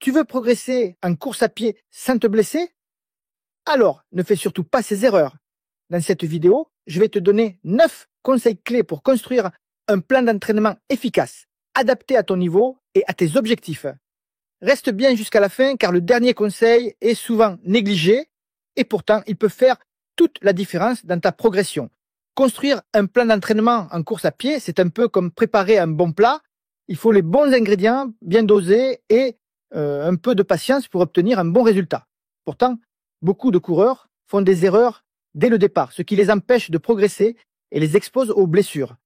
Tu veux progresser en course à pied sans te blesser? Alors, ne fais surtout pas ces erreurs. Dans cette vidéo, je vais te donner 9 conseils clés pour construire un plan d'entraînement efficace, adapté à ton niveau et à tes objectifs. Reste bien jusqu'à la fin car le dernier conseil est souvent négligé et pourtant il peut faire toute la différence dans ta progression. Construire un plan d'entraînement en course à pied, c'est un peu comme préparer un bon plat. Il faut les bons ingrédients, bien dosés et un peu de patience pour obtenir un bon résultat. Pourtant, beaucoup de coureurs font des erreurs dès le départ, ce qui les empêche de progresser et les expose aux blessures.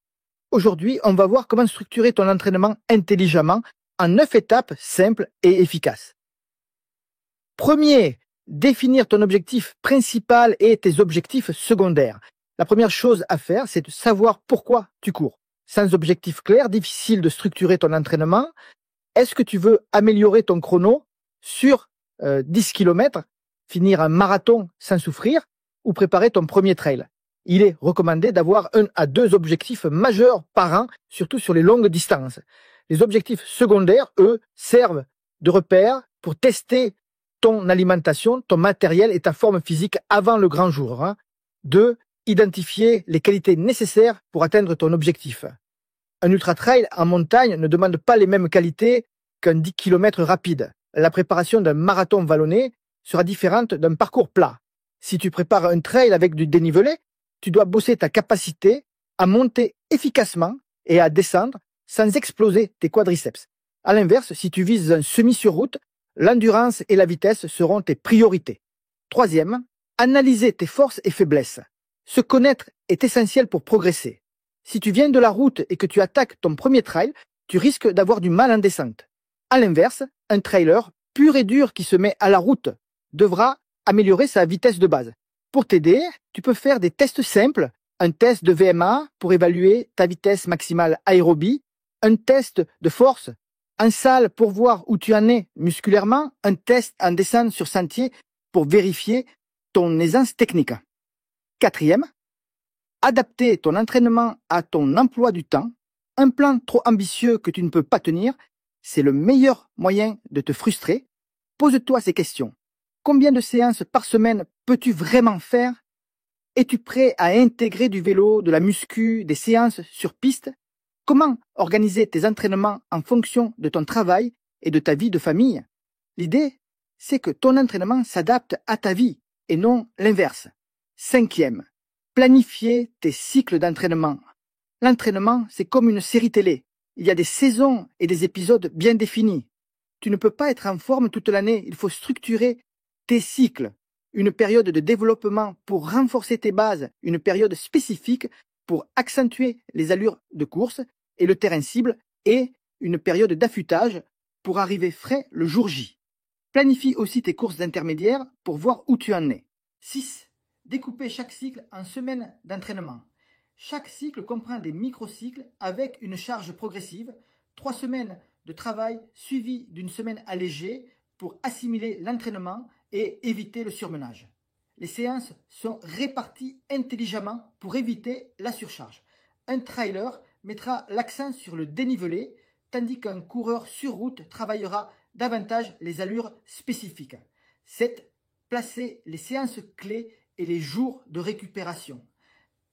Aujourd'hui, on va voir comment structurer ton entraînement intelligemment en 9 étapes simples et efficaces. Premier, définir ton objectif principal et tes objectifs secondaires. La première chose à faire, c'est de savoir pourquoi tu cours. Sans objectif clair, difficile de structurer ton entraînement. Est-ce que tu veux améliorer ton chrono sur 10 km, finir un marathon sans souffrir ou préparer ton premier trail? Il est recommandé d'avoir 1 à 2 objectifs majeurs par an, surtout sur les longues distances. Les objectifs secondaires, eux, servent de repère pour tester ton alimentation, ton matériel et ta forme physique avant le grand jour. 2. Identifier les qualités nécessaires pour atteindre ton objectif. Un ultra-trail en montagne ne demande pas les mêmes qualités qu'un 10 km rapide. La préparation d'un marathon vallonné sera différente d'un parcours plat. Si tu prépares un trail avec du dénivelé, tu dois bosser ta capacité à monter efficacement et à descendre sans exploser tes quadriceps. À l'inverse, si tu vises un semi sur route, l'endurance et la vitesse seront tes priorités. Troisième, analyser tes forces et faiblesses. Se connaître est essentiel pour progresser. Si tu viens de la route et que tu attaques ton premier trail, tu risques d'avoir du mal en descente. À l'inverse, un trailer pur et dur qui se met à la route devra améliorer sa vitesse de base. Pour t'aider, tu peux faire des tests simples, un test de VMA pour évaluer ta vitesse maximale aérobie, un test de force en salle pour voir où tu en es musculairement, un test en descente sur sentier pour vérifier ton aisance technique. Quatrième, adapter ton entraînement à ton emploi du temps. Un plan trop ambitieux que tu ne peux pas tenir, c'est le meilleur moyen de te frustrer. Pose-toi ces questions. Combien de séances par semaine peux-tu vraiment faire? Es-tu prêt à intégrer du vélo, de la muscu, des séances sur piste? Comment organiser tes entraînements en fonction de ton travail et de ta vie de famille? L'idée, c'est que ton entraînement s'adapte à ta vie et non l'inverse. Cinquième, planifier tes cycles d'entraînement. L'entraînement, c'est comme une série télé. Il y a des saisons et des épisodes bien définis. Tu ne peux pas être en forme toute l'année, il faut structurer tes cycles. Une période de développement pour renforcer tes bases, une période spécifique pour accentuer les allures de course et le terrain cible, et une période d'affûtage pour arriver frais le jour J. Planifie aussi tes courses intermédiaires pour voir où tu en es. 6. Découper chaque cycle en semaines d'entraînement. Chaque cycle comprend des microcycles avec une charge progressive, 3 semaines de travail suivies d'une semaine allégée pour assimiler l'entraînement et éviter le surmenage. Les séances sont réparties intelligemment pour éviter la surcharge. Un trailer mettra l'accent sur le dénivelé, tandis qu'un coureur sur route travaillera davantage les allures spécifiques. 7. Placer les séances clés et les jours de récupération.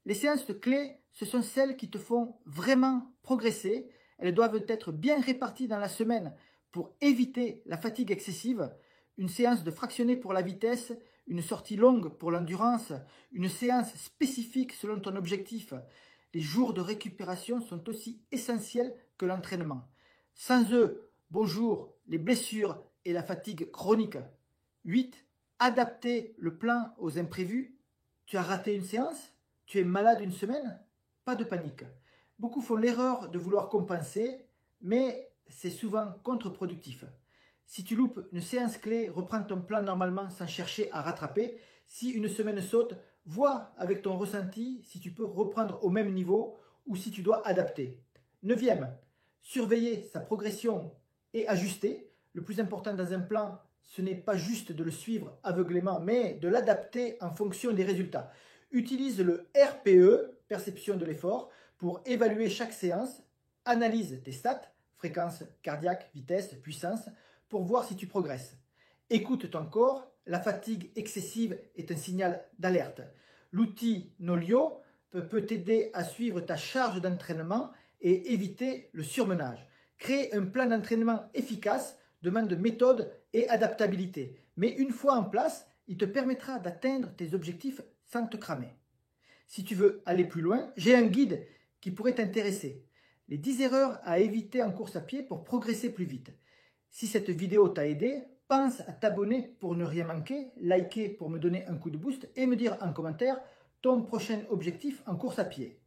Les séances clés, ce sont celles qui te font vraiment progresser. Elles doivent être bien réparties dans la semaine pour éviter la fatigue excessive. Une séance de fractionné pour la vitesse, une sortie longue pour l'endurance, une séance spécifique selon ton objectif. Les jours de récupération sont aussi essentiels que l'entraînement. Sans eux, bonjour, les blessures et la fatigue chronique. 8. Adapter le plan aux imprévus. Tu as raté une séance? Tu es malade une semaine? Pas de panique. Beaucoup font l'erreur de vouloir compenser, mais c'est souvent contre-productif. Si tu loupes une séance clé, reprends ton plan normalement sans chercher à rattraper. Si une semaine saute, vois avec ton ressenti si tu peux reprendre au même niveau ou si tu dois adapter. 9e, surveiller sa progression et ajuster. Le plus important dans un plan, ce n'est pas juste de le suivre aveuglément, mais de l'adapter en fonction des résultats. Utilise le RPE, perception de l'effort, pour évaluer chaque séance. Analyse tes stats, fréquence cardiaque, vitesse, puissance, pour voir si tu progresses. Écoute ton corps, la fatigue excessive est un signal d'alerte. L'outil Nolio peut t'aider à suivre ta charge d'entraînement et éviter le surmenage. Créer un plan d'entraînement efficace demande méthode et adaptabilité. Mais une fois en place, il te permettra d'atteindre tes objectifs sans te cramer. Si tu veux aller plus loin, j'ai un guide qui pourrait t'intéresser. Les 10 erreurs à éviter en course à pied pour progresser plus vite. Si cette vidéo t'a aidé, pense à t'abonner pour ne rien manquer, liker pour me donner un coup de boost et me dire en commentaire ton prochain objectif en course à pied.